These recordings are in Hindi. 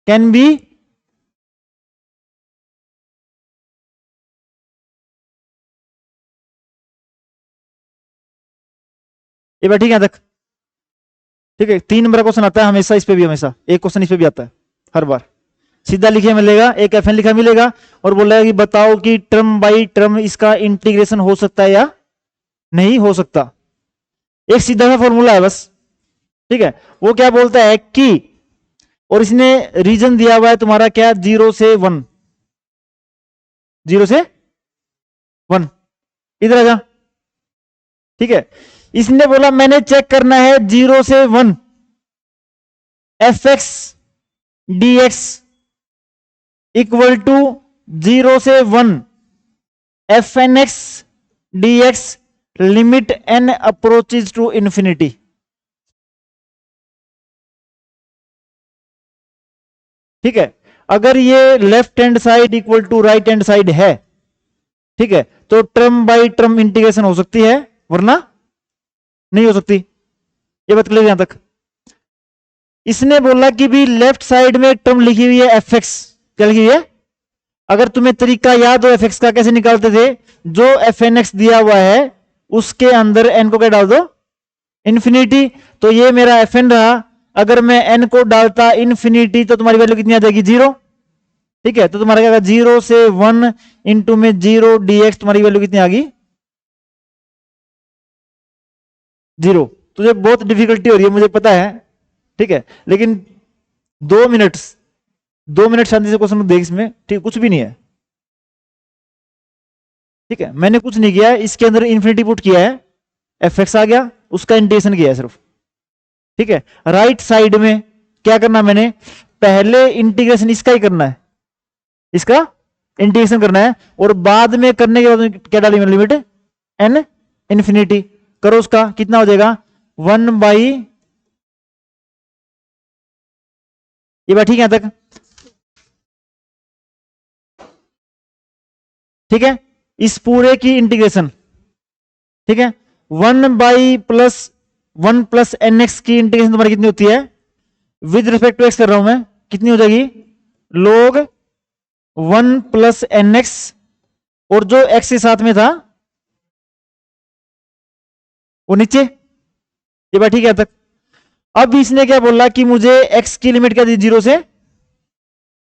कैन बी ये बात ठीक है यहाँ तक? ठीक है, 3 नंबर का क्वेश्चन आता है हमेशा, इस पे भी हमेशा एक क्वेश्चन इस पे भी आता है हर बार। सीधा लिखे मिलेगा, एक एफ एन लिखा मिलेगा और बोल रहा है कि बताओ कि टर्म बाई टर्म इसका इंटीग्रेशन हो सकता है या नहीं हो सकता। एक सीधा सा फॉर्मूला है बस। ठीक है, वो क्या बोलता है कि, और इसने रीजन दिया हुआ है तुम्हारा क्या, 0 से 1, 0 से 1, इधर आ जा। ठीक है, इसने बोला मैंने चेक करना है 0 से 1 F X D X equal to 0 से 1 F N X D X limit N approaches to infinity. ठीक है, अगर ये left hand side equal to right hand side है, ठीक है, तो टर्म बाई टर्म इंटीग्रेशन हो सकती है, वरना नहीं हो सकती। ये बात क्लियर यहां तक? इसने बोला कि भी लेफ्ट साइड में एक टर्म लिखी हुई है एफ एक्स, क्या लिखी हुई है? अगर तुम्हें तरीका याद हो एफ एक्स का कैसे निकालते थे, जो एफ एन एक्स दिया हुआ है उसके अंदर एन को क्या डाल दो, इन्फिनिटी। तो ये मेरा एफ एन रहा, अगर मैं एन को डालता इन्फिनिटी तो तुम्हारी वैल्यू कितनी आ जाएगी, 0। ठीक है, तो तुम्हारा क्या 0 से 1 इंटू में 0 dx, तुम्हारी वैल्यू कितनी आ गई, 0। तुझे बहुत डिफिकल्टी हो रही है मुझे पता है, ठीक है, लेकिन 2 मिनट, 2 मिनट शांति से क्वेश्चन देख इसमें, ठीक, कुछ भी नहीं है। ठीक है, मैंने कुछ नहीं किया है, इसके अंदर इन्फिनिटी पुट किया है, एफ एक्स आ गया, उसका इंटीग्रेशन किया है सिर्फ। ठीक है, राइट साइड में क्या करना, मैंने पहले इंटीग्रेशन इसका ही करना है, इसका इंटीग्रेशन करना है, और बाद में करने के बाद क्या डाली मैंने, लिमिट एन इन्फिनिटी करो, उसका कितना हो जाएगा 1/, ये बात ठीक है यहां तक? ठीक है, इस पूरे की इंटीग्रेशन, ठीक है, 1/+1 + nx की इंटीग्रेशन तुम्हारी कितनी होती है, विद रिस्पेक्ट टू एक्स कर रहा हूं मैं, कितनी हो जाएगी, log 1 + nx, और जो x के साथ में था वो नीचे। ये बात ठीक है तक? अब इसने क्या बोला कि मुझे x की लिमिट क्या दी, 0 से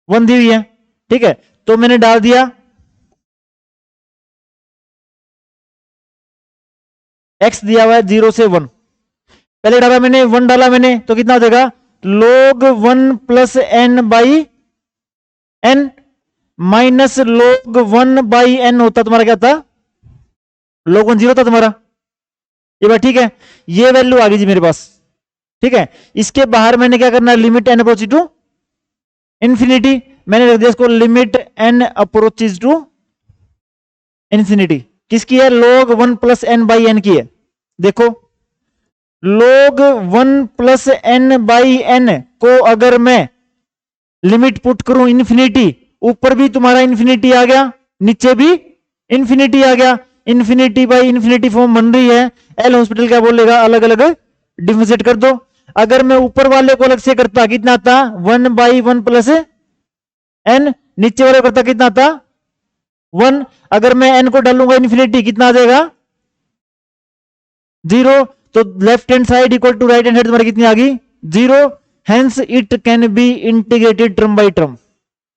1 दी हुई है। ठीक है, तो मैंने डाल दिया x दिया हुआ है 0 से 1, पहले डाला मैंने 1 डाला मैंने, तो कितना हो जाएगा log 1 + n/n minus log 1/n होता तुम्हारा, क्या था, log 1 0 था तुम्हारा। ये बात ठीक है, ये वैल्यू आ गई जी मेरे पास। ठीक है, इसके बाहर मैंने क्या करना है, limit N approaches to infinity, मैंने रख दिया इसको limit N approaches to infinity. किसकी है, log 1 + n/n की है। देखो log 1 + n/n को अगर मैं लिमिट पुट करूं इन्फिनिटी, ऊपर भी तुम्हारा इन्फिनिटी आ गया, नीचे भी इन्फिनिटी आ गया, इन्फिनिटी बाई इन्फिनिटी फॉर्म बन रही है। एल हॉस्पिटल क्या बोलेगा, अलग अलग डिफरेंशिएट कर दो। अगर मैं ऊपर वाले को अलग से करता कितना आता, 1/1 + n, नीचे वाले को करता कितना आता 1। अगर मैं n को डालूंगा इन्फिनिटी कितना आ जाएगा 0, तो left hand side equal to right hand side तुम्हारी कितनी आ गई 0। Hence it can be integrated term by term.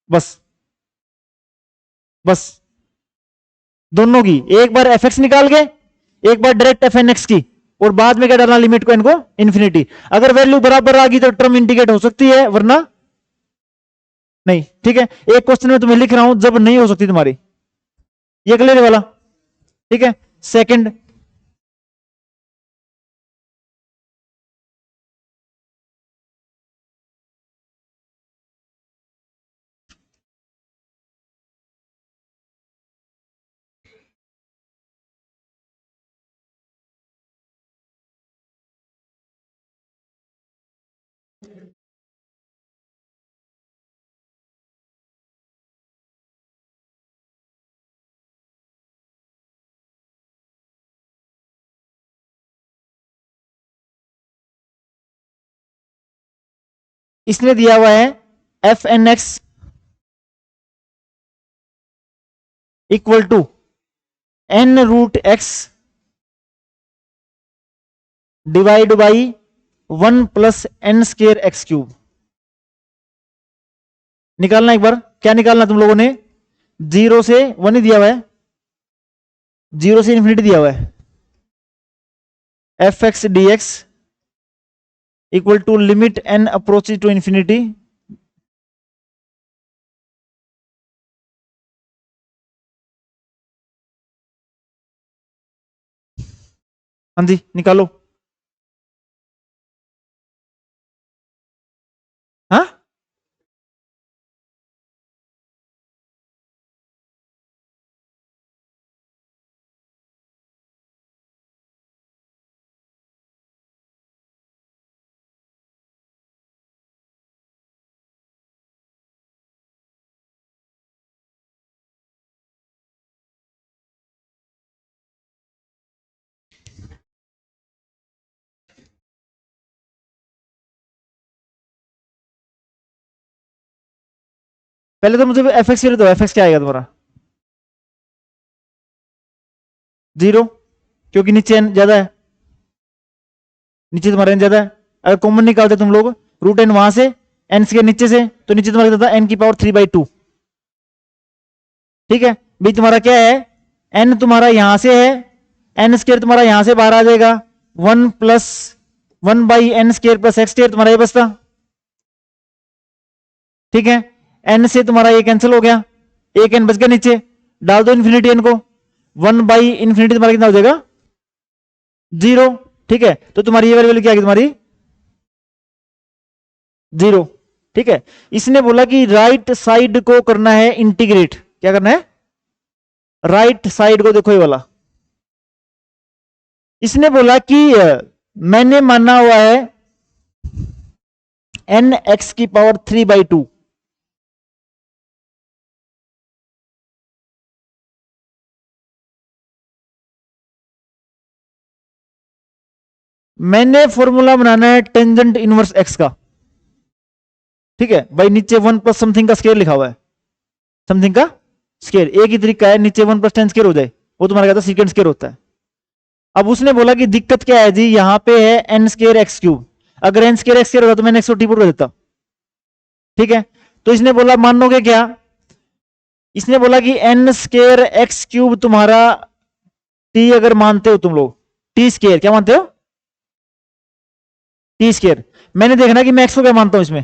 बस बस, दोनों की, एक बार एफ एक्स निकाल के, एक बार डायरेक्ट एफ एन एक्स की, और बाद में क्या डालना, लिमिट को इनको इन्फिनिटी। अगर वैल्यू बराबर आ गई तो टर्म इंटीग्रेट हो सकती है, वरना नहीं। ठीक है, एक क्वेश्चन में तुम्हें लिख रहा हूं जब नहीं हो सकती तुम्हारी, ये क्लियर वाला। ठीक है, सेकंड, इसने दिया हुआ है F N X equal to N root X divide by 1 plus N square X cube. निकालना एक बार, क्या निकालना तुम लोगों ने? 0 से 1 ही दिया हुआ है, 0 से इन्फिनिटी दिया हुआ है। F X D X equal to limit N approaches to infinity हाँ जी निकालो। हाँ पहले तो मुझे एफ एक्स दो, एफ एक्स क्या आएगा तुम्हारा? 0, क्योंकि नीचे एन ज्यादा है, नीचे तुम्हारा एन ज्यादा है। अगर कॉमन निकालते तुम लोग रूट एन वहां से, एन के नीचे से, तो नीचे तुम्हारा कितना था? एन की पावर 3/2। ठीक है, भी तुम्हारा क्या है? एन तुम्हारा यहां से है, एन स्केयर तुम्हारा यहां से बाहर आ जाएगा, 1 plus 1/n square plus x square तुम्हारा ये बचता। ठीक है, एन से तुम्हारा ये कैंसिल हो गया, एक एन बच गया नीचे, डाल दो इन्फिनिटी एन को, 1/इन्फिनिटी तुम्हारा कितना हो जाएगा? 0। ठीक है, तो तुम्हारी ये वैल्यू क्या आएगी तुम्हारी? 0। ठीक है, इसने बोला कि राइट साइड को करना है इंटीग्रेट। क्या करना है? राइट साइड को, देखो ये वाला। इसने बोला कि मैंने माना हुआ है एन एक्स की पावर 3/2। मैंने फॉर्मूला बनाना है टेंजेंट इनवर्स एक्स का। ठीक है भाई, नीचे 1 प्लस समथिंग का स्केयर लिखा हुआ है, समथिंग का स्केयर। एक ही तरीका है, नीचे 1 प्लस 10 स्केयर हो जाए, वो तुम्हारा कहता है सीकेंड स्केयर होता है। अब उसने बोला कि दिक्कत क्या है जी, यहां पे है एन स्केयर एक्स क्यूब। अगर एन स्केयर एक्स स्केयर होता तो मैंने एक्स को टी पुट कर देता। ठीक है, तो इसने बोला मानोगे क्या? इसने बोला कि एन स्केयर एक्स क्यूब तुम्हारा टी अगर मानते हो तुम लोग, टी स्केयर क्या मानते हो? T square. मैंने देखना कि मैं एक्स को क्या मानता हूं इसमें।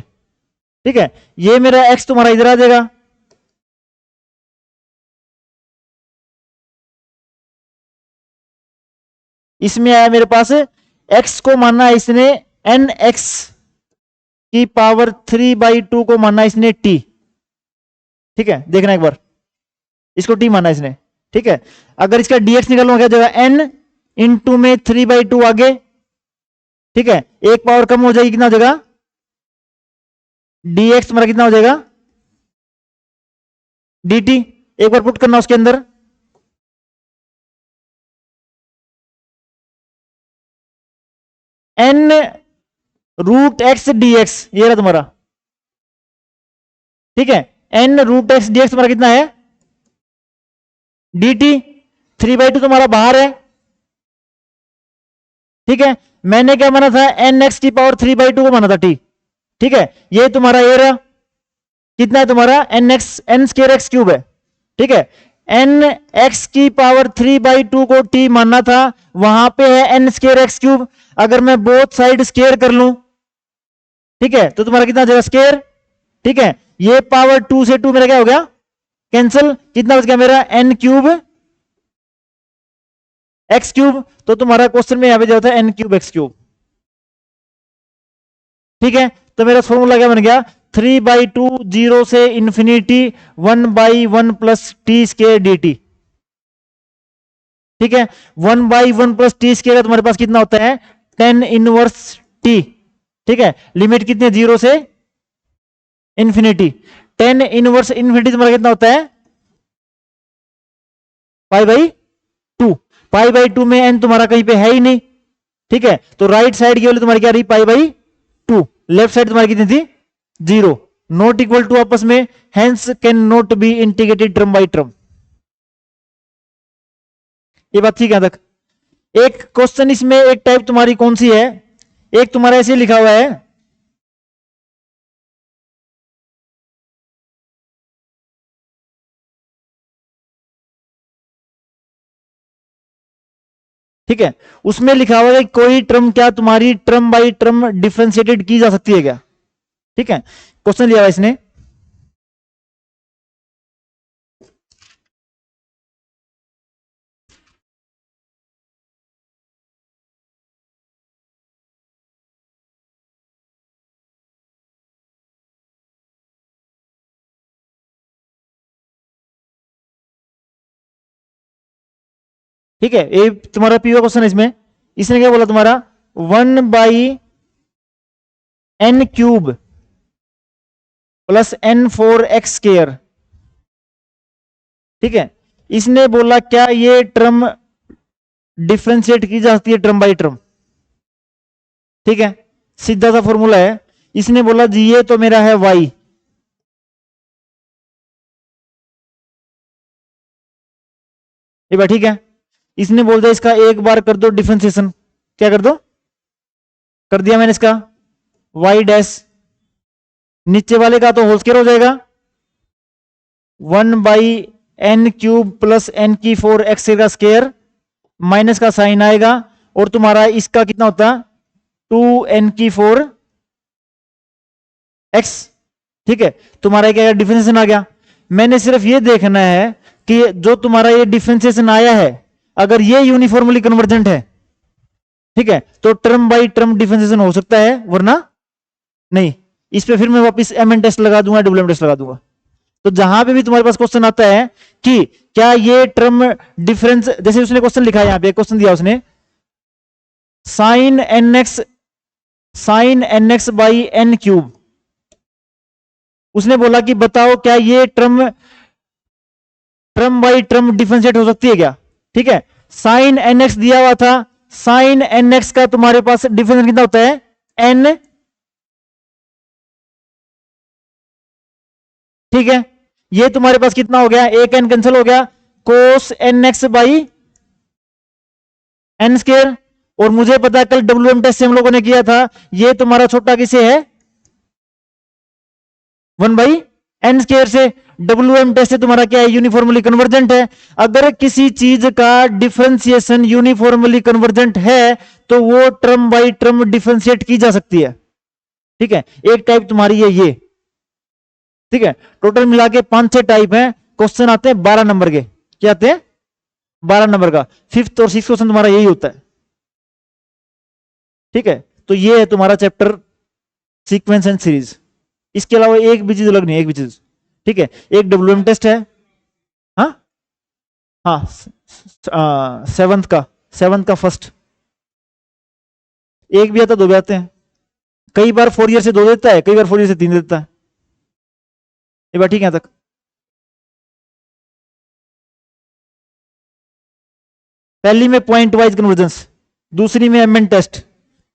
ठीक है, ये मेरा एक्स तुम्हारा इधर आ जाएगा, इसमें आया मेरे पास एक्स को मानना है इसने एन एक्स की पावर 3/2 को मानना इसने टी। ठीक है, देखना एक बार, इसको टी माना इसने। ठीक है, अगर इसका डीएक्स निकालूंगा क्या जाएगा? एन इंटू में 3/2 आगे। ठीक है, एक पावर कम हो जाएगी, कितना हो जाएगा? डीएक्स तुम्हारा कितना हो जाएगा? dt। एक बार पुट करना उसके अंदर, एन रूट एक्स डीएक्स, ये रहा तुम्हारा। ठीक है, एन रूट एक्स डीएक्स तुम्हारा कितना है? dt। 3/2 तुम्हारा बाहर है। ठीक है, मैंने क्या माना था? एन एक्स की पावर 3/2 को माना था टी। ठीक है, ये तुम्हारा ये रहा, कितना है तुम्हारा? N X, N square X cube है। ठीक है, एन एक्स की पावर 3/2 को टी मानना था, वहां पे है एन स्केयर एक्स क्यूब। अगर मैं बोथ साइड स्केयर कर लूं, ठीक है, तो तुम्हारा कितना जाएगा? स्केयर। ठीक है, ये पावर 2 से 2 मेरा क्या हो गया? कैंसिल। कितना बच गया मेरा? N cube X cube. तो तुम्हारा क्वेश्चन में यहां पे जाता है एन क्यूब एक्स क्यूब। ठीक है, तो मेरा फॉर्मूला क्या बन गया? 3/2 0 से infinity 1/1 plus T square D T. ठीक है, 1/1 प्लस टी स्केयर तुम्हारे पास कितना होता है? 10 इनवर्स टी। ठीक है, लिमिट कितनी है? 0 से इंफिनिटी। 10 इनवर्स इंफिनिटी तुम्हारा कितना होता है? π/2। π/2 में एन तुम्हारा कहीं पे है ही नहीं। ठीक है, तो राइट साइड की वैल्यू तुम्हारी क्या रही? π/2। लेफ्ट साइड तुम्हारी कितनी थी? 0। नॉट इक्वल टू आपस में, hence can not be integrated term by term. ये बात ठीक है तक। एक क्वेश्चन इसमें एक टाइप तुम्हारी कौन सी है, एक तुम्हारा ऐसे लिखा हुआ है, ठीक है, उसमें लिखा हुआ है कोई टर्म क्या तुम्हारी टर्म बाई टर्म डिफरेंशिएटेड की जा सकती है क्या। ठीक है, क्वेश्चन लिया हुआ इसने। ठीक है, ये तुम्हारा पीओ क्वेश्चन है इसमें। इसने क्या बोला तुम्हारा, 1/n³ प्लस n4x²। ठीक है, इसने बोला क्या ये टर्म डिफरेंशिएट की जा सकती है टर्म बाई टर्म। ठीक है, सीधा सा फॉर्मूला है। इसने बोला जी ये तो मेरा है y, ये बात ठीक है। इसने बोल दिया इसका एक बार कर दो डिफरेंशिएशन, क्या कर दो, कर दिया मैंने इसका y डैश, नीचे वाले का तो होल स्क्वायर हो जाएगा, 1/n³ प्लस n⁴x का स्क्वायर, माइनस का साइन आएगा, और तुम्हारा इसका कितना होता, 2n⁴x। ठीक है, तुम्हारा क्या डिफरेंशिएशन आ गया। मैंने सिर्फ ये देखना है कि जो तुम्हारा ये डिफरेंशिएशन आया है अगर ये यूनिफॉर्मली कन्वर्जेंट है, ठीक है, तो टर्म बाई टर्म डिफरेंशिएशन हो सकता है, वरना नहीं। इस पे फिर मैं वापस mn टेस्ट लगा दूंगा, WM टेस्ट लगा दूंगा। तो जहां पे भी तुम्हारे पास क्वेश्चन आता है कि क्या ये टर्म डिफरेंस, जैसे उसने क्वेश्चन लिखा है, यहां पे क्वेश्चन दिया उसने, sin nx बाई n³, उसने बोला कि बताओ क्या ये टर्म बाई टर्म डिफरेंशिएट हो सकती है क्या। ठीक है, sin nx दिया हुआ था, sin nx का तुम्हारे पास डिफरेंशिएट कितना होता है, n। ठीक है, ये तुम्हारे पास कितना हो गया, एक n कैंसिल हो गया, cos nx बाई n²। और मुझे पता है कल WM टेस्ट से हम लोगों ने किया था, ये तुम्हारा छोटा किसे है, 1/n² से। WM टेस्ट से तुम्हारा क्या है, यूनिफॉर्मली कन्वर्जेंट है। अगर किसी चीज का डिफरेंशिएशन यूनिफॉर्मली कन्वर्जेंट है तो वो टर्म बाई टर्म डिफरेंशिएट की जा सकती है। ठीक है, एक टाइप तुम्हारी है ये। ठीक है, टोटल मिला के 5-6 टाइप है। क्वेश्चन आते हैं 12 नंबर के, क्या आते हैं, 12 नंबर का। 5th और 6th क्वेश्चन तुम्हारा यही होता है। ठीक है, तो ये है तुम्हारा चैप्टर सीक्वेंस एंड सीरीज। इसके अलावा एक भी चीज अलग नहीं है, एक भी चीज। ठीक है, एक WM टेस्ट है, हाँ हाँ, 7th का फर्स्ट, एक भी आता, दो भी आते हैं। कई बार 4 ईयर से 2 देता है, कई बार 4 ईयर से 3 देता है। ये बात ठीक है यहां तक। पहली में पॉइंट वाइज कन्वर्जेंस, दूसरी में एमएन टेस्ट,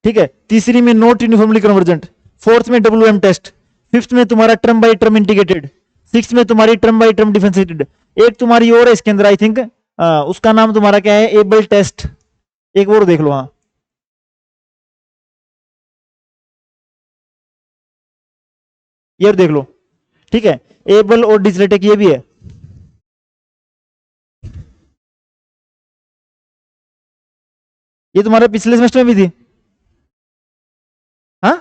ठीक है, तीसरी में नॉट यूनिफॉर्मली कन्वर्जेंट, 4th में WM टेस्ट, 5th में तुम्हारा term by term integrated, 6th में तुम्हारी टर्म बाई टर्म डिफरेंशिएटेड। एक तुम्हारी और है इसके अंदर, आई थिंक उसका नाम तुम्हारा क्या है, एबल टेस्ट। एक और देख लो, हाँ ये और देख लो। ठीक है, एबल और डिजिलेटेक ये भी है। ये तुम्हारे पिछले सेमेस्टर में भी थी, हाँ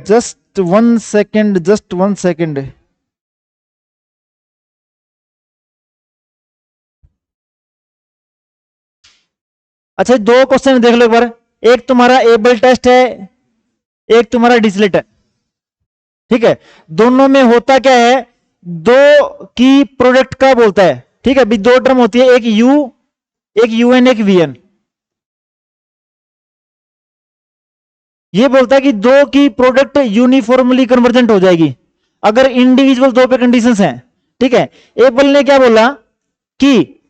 जस्ट 1 सेकेंड, जस्ट 1 सेकेंड। अच्छा, दो क्वेश्चन देख लो एक बार। एक तुम्हारा एबल टेस्ट है, एक तुम्हारा डिजिलेट है। ठीक है, दोनों में होता क्या है, दो की प्रोडक्ट का बोलता है। ठीक है, अभी दो टर्म होती है, एक यूएन एक वीएन। ये बोलता है कि दो की प्रोडक्ट यूनिफॉर्मली कन्वर्जेंट हो जाएगी अगर इंडिविजुअल दो पे कंडीशंस हैं। ठीक है, एबल ने क्या बोला कि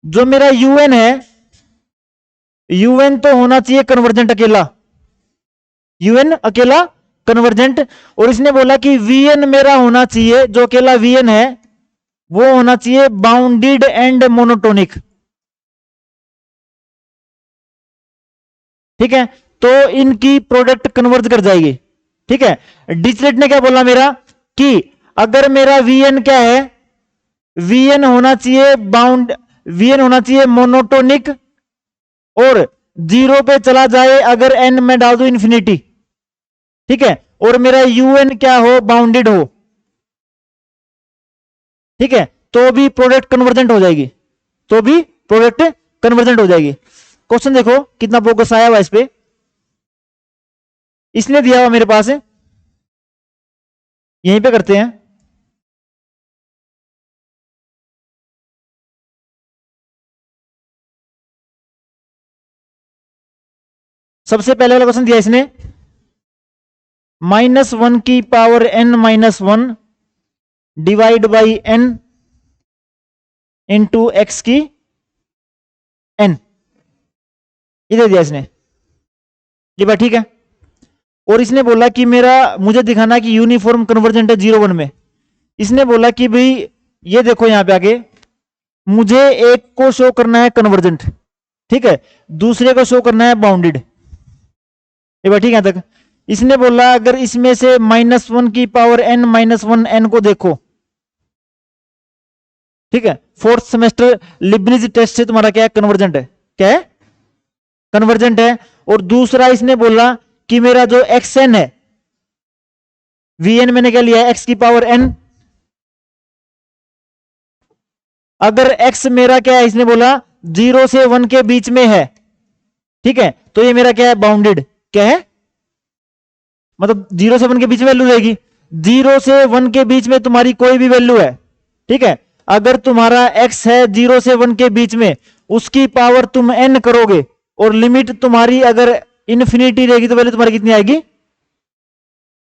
जो मेरा यूएन है यूएन तो होना चाहिए कन्वर्जेंट अकेला, यूएन अकेला कन्वर्जेंट, और इसने बोला कि वीएन मेरा होना चाहिए, जो अकेला वीएन है वो होना चाहिए बाउंडेड एंड मोनोटोनिक। ठीक है, तो इनकी प्रोडक्ट कन्वर्ज कर जाएगी। ठीक है, डिरिचलेट ने क्या बोला मेरा कि अगर मेरा वीएन क्या है, वीएन होना चाहिए वीएन होना चाहिए मोनोटोनिक, और 0 पे चला जाए अगर एन में डाल दो इंफिनिटी। ठीक है, और मेरा यूएन क्या हो, बाउंडेड हो। ठीक है, तो भी प्रोडक्ट कन्वर्जेंट हो जाएगी, तो भी प्रोडक्ट कन्वर्जेंट हो जाएगी। क्वेश्चन देखो कितना बोगस आया हुआ इस पे, इसने दिया हुआ मेरे पास है, यहीं पे करते हैं। सबसे पहले वाला क्वेश्चन दिया इसने, -1 की power n-1 divide by n into x की n, इधर दिया इसने। ये बात ठीक है, और इसने बोला कि मेरा मुझे दिखाना कि यूनिफॉर्म कन्वर्जेंट है 0-1 में। इसने बोला कि भाई ये देखो यहां पे आगे, मुझे एक को शो करना है कन्वर्जेंट, ठीक है, दूसरे को शो करना है बाउंडेड। ये बात ठीक है तक। इसने बोला अगर इसमें से -1 की पावर n-1 n को देखो, ठीक है, 4th सेमेस्टर लिबनिज टेस्ट से तुम्हारा क्या है, कन्वर्जेंट है, क्या है, कन्वर्जेंट है। और दूसरा इसने बोला कि मेरा जो xn है, vn मैंने क्या लिया है, x की पावर n, अगर x मेरा क्या है, इसने बोला 0 से 1 के बीच में है, ठीक है, तो ये मेरा क्या है, बाउंडेड, क्या है, मतलब 0 से 1 के बीच में वैल्यू रहेगी। 0 से 1 के बीच में तुम्हारी कोई भी वैल्यू है, ठीक है, अगर तुम्हारा x है 0 से 1 के बीच में, उसकी पावर तुम n करोगे, और लिमिट तुम्हारी अगर इन्फिनिटी रहेगी तो वैल्यू तुम्हारी कितनी आएगी,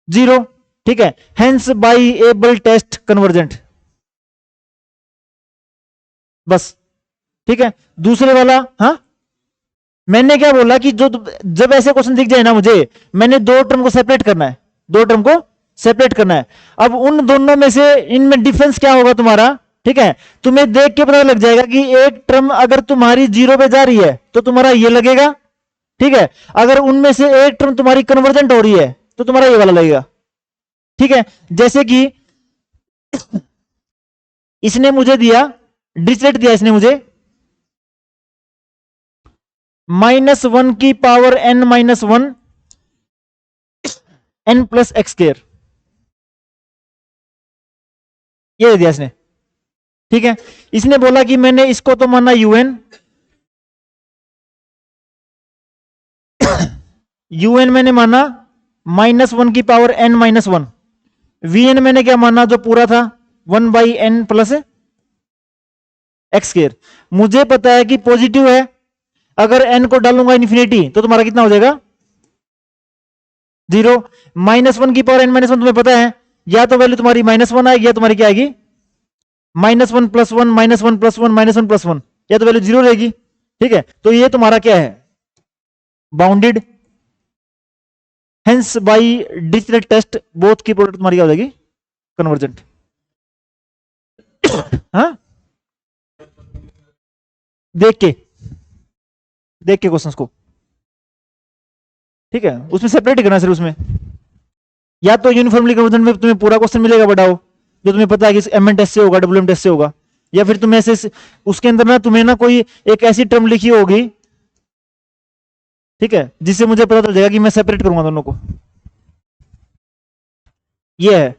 0। ठीक है, hence by Abel test convergent, बस। ठीक है, दूसरे वाला, हाँ मैंने क्या बोला कि जो जब ऐसे क्वेश्चन दिख जाए ना मुझे, मैंने दो टर्म को सेपरेट करना है, दो टर्म को सेपरेट करना है। अब उन दोनों में से इनमें डिफरेंस क्या होगा तुम्हारा, ठीक है, तुम्हें देख के पता लग जाएगा कि एक टर्म अगर तुम्हारी 0 पे जा रही है तो तुम्हारा ये लगेगा, ठीक है, अगर उनमें से एक टर्म तुम्हारी कन्वर्जेंट हो रही है तो तुम्हारा ये वाला लगेगा। ठीक है, जैसे कि इसने मुझे दिया, डिरिचलेट दिया इसने मुझे -1 की power n-1 n plus x square, ये दिया इसने। ठीक है, इसने बोला कि मैंने इसको तो माना यूएन, यूएन मैंने माना -1 की पावर n-1, वीएन मैंने क्या माना, जो पूरा था 1/n प्लस एक्स स्क्वायर। मुझे पता है कि पॉजिटिव है, अगर n को डालूंगा इन्फिनिटी तो तुम्हारा कितना हो जाएगा, 0। -1 की पावर n-1 तुम्हें पता है, या तो वैल्यू तुम्हारी -1 आएगी, या तुम्हारी क्या आएगी, -1 + 1 -1 + 1 -1 + 1, या तो वैल्यू 0 रहेगी। ठीक है, तो ये तुम्हारा क्या है, bounded, hence by Dirichlet test both की प्रोडक्ट तुम्हारी क्या हो जाएगी, कन्वर्जेंट। हाँ, देख के क्वेश्चंस को, ठीक है, उसमें सेपरेट करना सर, उसमें या तो यूनिफॉर्मली कन्वर्जेंट में तुम्हें पूरा क्वेश्चन मिलेगा बढ़ाओ, जो तुम्हें पता है कि एमएन टेस्ट से होगा, डब्ल्यूएम टेस्ट से होगा, या फिर तुम्हें ऐसे उसके अंदर ना तुम्हें ना कोई एक ऐसी टर्म लिखी होगी, ठीक है, जिससे मुझे पता चल जाएगा कि मैं सेपरेट करूंगा दोनों को, ये है।